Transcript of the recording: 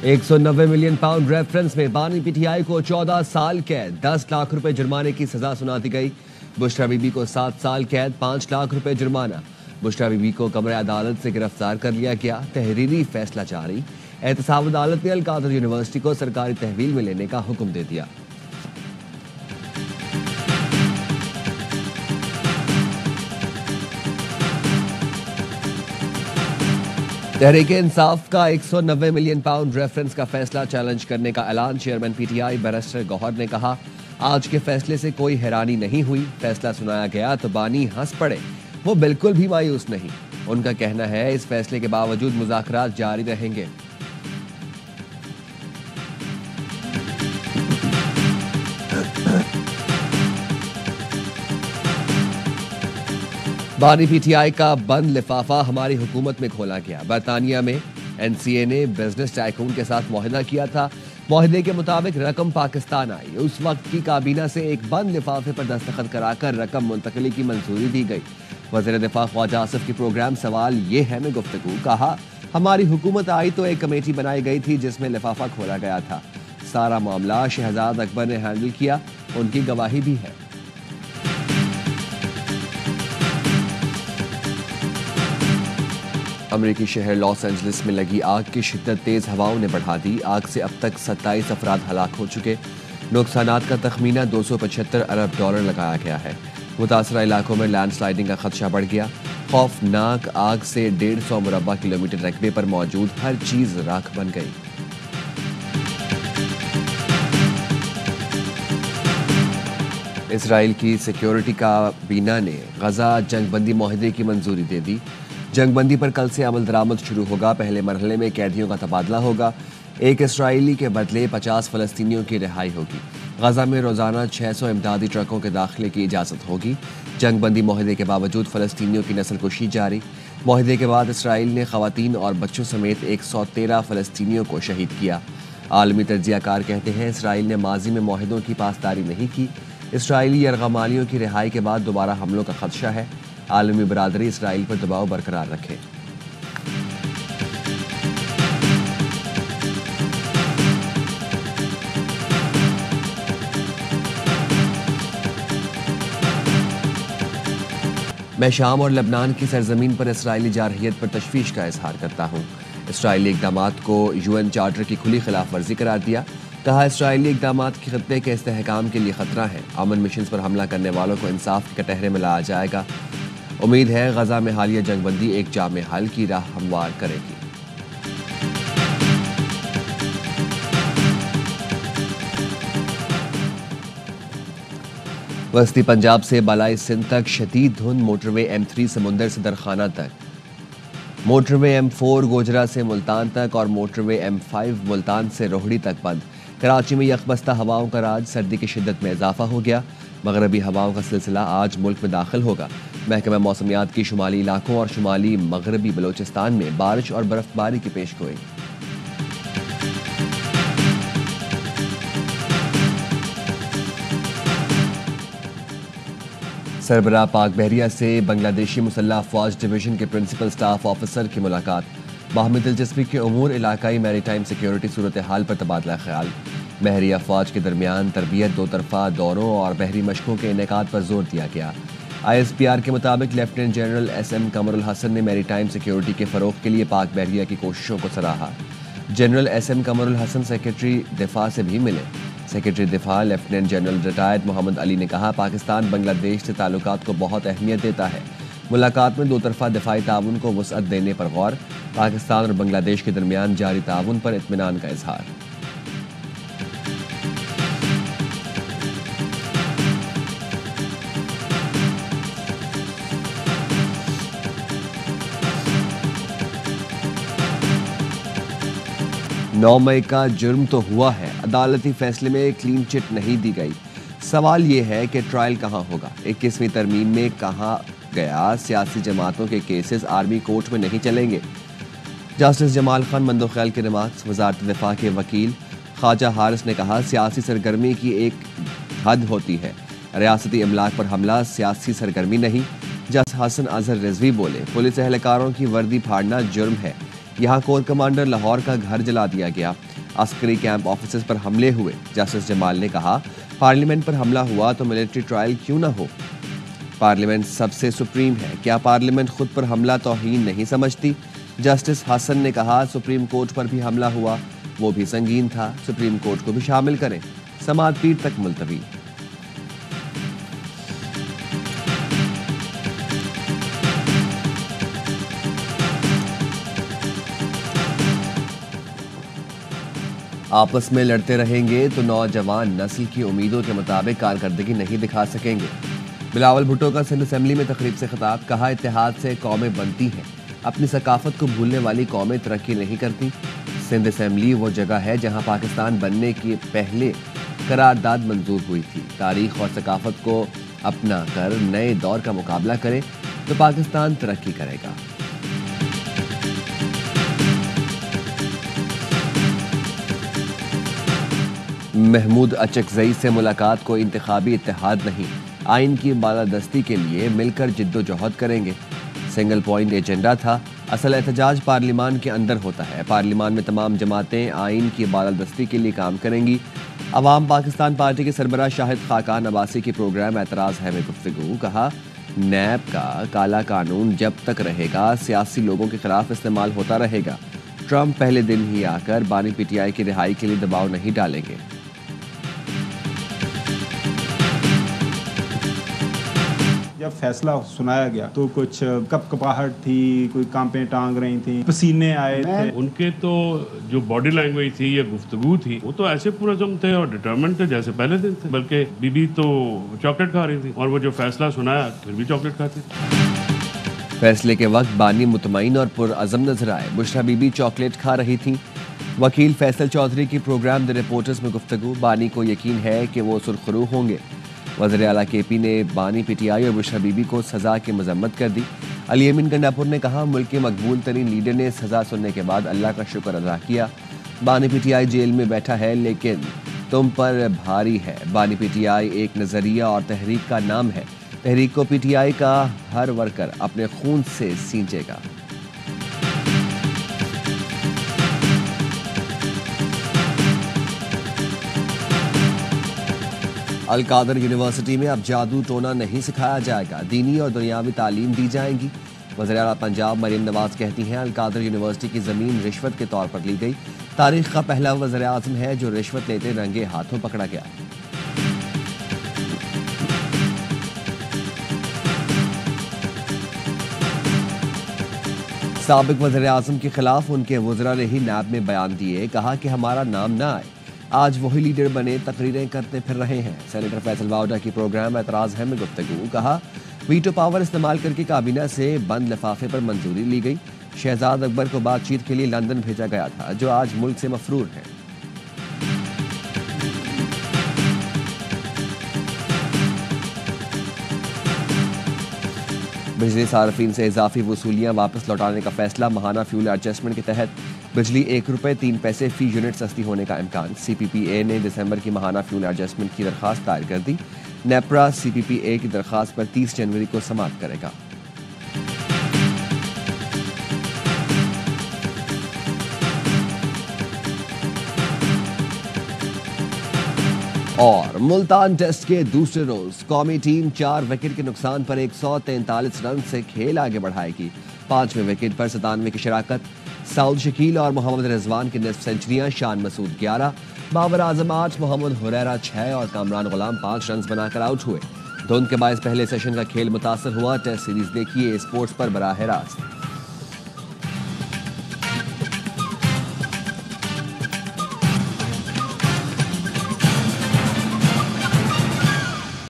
190 million pound reference में बानी PTI को 14 साल कैद, 10 लाख रुपए जुर्माने की सजा सुना दी गई। बुशरा बीबी को 7 साल कैद, 5 लाख रुपए जुर्माना। बुशरा बीबी को कमरे अदालत से गिरफ्तार कर लिया गया। तहरीरी फैसला जारी। एहतसाब अदालत ने अलकादर यूनिवर्सिटी को सरकारी तहवील में लेने का हुक्म दे दिया। तहरीक इंसाफ का 190 मिलियन पाउंड रेफरेंस का फैसला चैलेंज करने का ऐलान। चेयरमैन पीटीआई बैरिस्टर गौहर ने कहा, आज के फैसले से कोई हैरानी नहीं हुई। फैसला सुनाया गया तो बानी हंस पड़े, वो बिल्कुल भी मायूस नहीं। उनका कहना है इस फैसले के बावजूद मुज़ाकरात जारी रहेंगे। बानी पीटीआई का बंद लिफाफा हमारी हुकूमत में खोला गया। बरतानिया में एनसीए ने बिजनेस टाइकून के साथ मुआहदा किया था। मुआहदे के मुताबिक रकम पाकिस्तान आई। उस वक्त की काबीना से एक बंद लिफाफे पर दस्तखत कराकर रकम मुंतकली की मंजूरी दी गई। वज़ीर दिफा ख्वाजा आसिफ की प्रोग्राम सवाल ये है में गुफ्तगू कहा, हमारी हुकूमत आई तो एक कमेटी बनाई गई थी जिसमें लिफाफा खोला गया था। सारा मामला शहजाद अकबर ने हैंडल किया, उनकी गवाही भी है। अमरीकी शहर लॉस एंजलिस में लगी आग की शिद्दत तेज हवाओं ने बढ़ा दी। आग से अब तक 27 अफराद हलाक हो चुके। नुकसानात का तखमीना $275 अरब लगाया गया है। मुतासरा इलाकों में लैंडस्लाइडिंग का खदशा बढ़ गया। खौफनाक आग से 150 मुरब्बा किलोमीटर रकबे पर मौजूद हर चीज राख बन गई। इसराइल की सिक्योरिटी काबीना ने गजा जंगबंदी मुआहदे की मंजूरी दे दी। जंगबंदी पर कल से अमल दरामद शुरू होगा। पहले मरहले में कैदियों का तबादला होगा। एक इसराइली के बदले 50 फलस्तीनियों की रिहाई होगी। गजा में रोजाना 600 इमदादी ट्रकों के दाखिले की इजाज़त होगी। जंगबंदी मुआहदे के बावजूद फलस्तीनियों की नस्ल कुशी जारी। मुआहदे के बाद इसराइल ने खवातीन और बच्चों समेत 113 फलस्तीनियों को शहीद किया। आलमी तज्जियाकार कहते हैं इसराइल ने माजी में मुआहदों की पासदारी नहीं की। इसराइली यरगमालियों की रिहाई के बाद दोबारा हमलों का खदशा है। आलमी बरादरी इसराइल पर दबाव बरकरार रखे। मैं शाम और लबनान की सरजमीन पर इसराइली जारहियत पर तशवीश का इजहार करता हूँ। इसराइली इक़दामात को यूएन चार्टर की खुली खिलाफ वर्जी करार दिया। कहा, इसराइली इक़दामात के खत्ते के इस्तेहकाम के लिए खतरा है। अमन मिशन पर हमला करने वालों को इंसाफ के कटहरे में लाया जाएगा। उम्मीद है गजा में हालिया जंगबंदी एक जामे हल की राह हमवार करेगी। वस्ती पंजाब से बालाई सिंध तक शदीद धुंध। मोटरवे M3 समुंदर से दरखाना तक, मोटरवे M4 गोजरा से मुल्तान तक और मोटरवे M5 मुल्तान से रोहड़ी तक बंद। कराची में यकबस्ता हवाओं का राज। सर्दी की शिद्दत में इजाफा हो गया। मगरबी हवाओं का सिलसिला आज मुल्क में दाखिल होगा। महकमा मौसमियात की शुमाली इलाकों और शुमाली मगरबी बलोचिस्तान में बारिश और बर्फबारी की पेशगोई। सरबराह पाक बहरिया से बांग्लादेशी मुसल्लह अफवाज डिवीजन के प्रिंसिपल स्टाफ ऑफिसर की मुलाकात। बाहमी दिलचस्पी के उमूर, इलाकाई मैरीटाइम सिक्योरिटी सूरत हाल पर तबादला ख्याल। बहरी अफवाज के दरमियान तरबियत, दो तरफा दौरों और बहरी मशकों के इनेकाद पर जोर दिया गया। ISPR के मुताबिक lieutenant general SM Qamrul Hasan ने मैरीटाइम सिक्योरिटी के फ़रोग़ के लिए पाक बहरिया की कोशिशों को सराहा। General SM Qamrul Hasan secretary दिफा से भी मिले। सेक्रेटरी दिफा lieutenant general retired Mohammad Ali ने कहा, पाकिस्तान बांग्लादेश से ताल्लुकात को बहुत अहमियत देता है। मुलाकात में दो तरफा दिफाई ताउन को वुसअत देने पर गौर। पाकिस्तान और बांग्लादेश के दरमियान जारी ताउन पर इत्मीनान का इजहार। नौ मई का जुर्म तो हुआ है, अदालती फैसले में क्लीन चिट नहीं दी गई। सवाल ये है कि ट्रायल कहाँ होगा। 21वीं तरमीम में कहा गया सियासी जमातों के केसेस आर्मी कोर्ट में नहीं चलेंगे। जस्टिस जमाल खान मंदोखैल के रिमार्क्स। वजारत दिफा के वकील ख्वाजा हारिस ने कहा, सियासी सरगर्मी की एक हद होती है। रियासती इमलाक पर हमला सियासी सरगर्मी नहीं। जस्टिस हसन अजहर रिजवी बोले, पुलिस एहलकारों की वर्दी फाड़ना जुर्म है। यहाँ कोर कमांडर लाहौर का घर जला दिया गया। عسکری کیمپ آفیسز پر حملے ہوئے۔ جسٹس جمال نے کہا پارلیمنٹ پر حملہ ہوا تو ملٹری ٹرائل کیوں نہ ہو؟ پارلیمنٹ سب سے سپریم ہے، کیا پارلیمنٹ خود پر حملہ توہین نہیں سمجھتی؟ جسٹس حسن نے کہا سپریم کورٹ پر بھی حملہ ہوا، وہ بھی سنگین تھا، سپریم کورٹ کو بھی شامل کریں۔ سماعت پیر تک ملتوی۔ آپس میں لڑتے رہیں گے تو نوجوان نسل کی امیدوں کے مطابق کارکردگی نہیں دکھا سکیں گے۔ بلاول بھٹو کا سندھ اسمبلی میں تقریب سے خطاب، کہا اتحاد سے قومیں بنتی ہیں، اپنی ثقافت کو بھولنے والی قومیں ترقی نہیں کرتی۔ سندھ اسمبلی وہ جگہ ہے جہاں پاکستان بننے کے پہلے قرارداد منظور ہوئی تھی۔ تاریخ اور ثقافت کو اپنا کر نئے دور کا مقابلہ کرے تو پاکستان ترقی کرے گا۔ محمود اچکزئی سے ملاقات کوئی انتخابی اتحاد نہیں، آئین کی بالادستی کے لیے مل کر جد و جہد کریں گے۔ سنگل پوائنٹ ایجنڈا تھا، اصل احتجاج پارلیمان کے اندر ہوتا ہے۔ پارلیمان میں تمام جماعتیں آئین کی بالادستی کے لیے کام کریں گی۔ عوام پاکستان پارٹی کے سربراہ شاہد خاقان عباسی کی پروگرام اعتراض ہے میں گفتگو، کہا نیب کا کالا قانون جب تک رہے گا سیاسی لوگوں کے خلاف استعمال ہوتا رہے گا۔ ٹرمپ پہلے دن ہی آ کر بانی پی ٹی آئی کی رہائی کے لیے دباؤ نہیں ڈالیں گے۔ جب فیصلہ سنایا گیا تو کچھ کپ کپاہٹ تھی، کوئی کانپیں ٹانگ رہی تھیں، پسینے آئے تھے۔ ان کے تو جو باڈی لینگویج تھی یا گفتگو تھی وہ تو ایسے پرعزم تھے اور ڈٹرمنٹ تھے جیسے پہلے دن تھے، بلکہ بی بی تو چاکلیٹ کھا رہی تھی اور وہ جو فیصلہ سنایا پھر بھی چاکلیٹ کھاتی تھی۔ فیصلے کے وقت بانی مطمئن اور پرعزم نظر آئے، بشریٰ بی بی چاکلیٹ کھا رہی تھیں۔ وکیل فیصل چودھری کی پروگرام دی رپورٹرز میں گفتگو، بانی کو یقین ہے کہ وہ سرخرو ہوں گے۔ وزیر اعلیٰ کے پی نے بانی پی ٹی آئی اور بشریٰ بی بی کو سزا کی مذمت کر دی۔ علی امین گنڈاپور نے کہا ملک کے مقبول ترین لیڈر نے سزا سننے کے بعد اللہ کا شکر ادا کیا۔ بانی پی ٹی آئی جیل میں بیٹھا ہے لیکن تم پر بھاری ہے۔ بانی پی ٹی آئی ایک نظریہ اور تحریک کا نام ہے، تحریک کو پی ٹی آئی کا ہر ورکر اپنے خون سے سینچے گا۔ القادر یونیورسٹی میں اب جادو ٹونا نہیں سکھایا جائے گا، دینی اور دنیاوی تعلیم دی جائیں گی۔ وزیر اعلیٰ پنجاب مریم نواز کہتی ہیں القادر یونیورسٹی کی زمین رشوت کے طور پر لی گئی، تاریخ کا پہلا وزیر اعظم ہے جو رشوت لیتے رنگے ہاتھوں پکڑا گیا۔ سابق وزیر اعظم کے خلاف ان کے وزراء نے ہی نیب میں بیان دیے، کہا کہ ہمارا نام نہ آئے، آج وہی لیڈر بنے تقریریں کرتے پھر رہے ہیں۔ سینیٹر فیصل واؤڈا کی پروگرام اعتراض ہے میں گفتگو، کہا ویٹو پاور استعمال کر کے کابینہ سے بند لفافے پر منظوری لی گئی۔ شہزاد اکبر کو بات چیت کے لیے لندن بھیجا گیا تھا جو آج ملک سے مفرور ہیں۔ بجلی صارفین سے اضافی وصولیاں واپس لوٹانے کا فیصلہ، ماہانہ فیول ایڈجسٹمنٹ کے تحت بجلی 1 روپے 3 پیسے فی یونٹ سستی ہونے کا امکان۔ سی پی پی اے نے دسمبر کی ماہانہ فیول ایڈجسٹمنٹ کی درخواست دائر کر دی۔ نیپرا سی پی پی اے کی درخواست پر 30 جنوری کو سماعت کرے گا۔ اور ملتان ٹیسٹ کے دوسرے روز قومی ٹیم 4 وکٹ کے نقصان پر 143 رن سے کھیل آگے بڑھائے گی۔ 5ویں وکٹ پر 97 کی شراکت، سعود شکیل اور محمد رضوان کی نصف سنچریاں، شان مسعود 11، بابر اعظم 8، محمد حریرہ 6 اور کامران غلام 5 رنز بنا کر آؤٹ ہوئے۔ دھند کے باعث پہلے سیشن کا کھیل متاثر ہوا۔ ٹیسٹ سیریز دیکھیے اسپورٹس پر براہ راست۔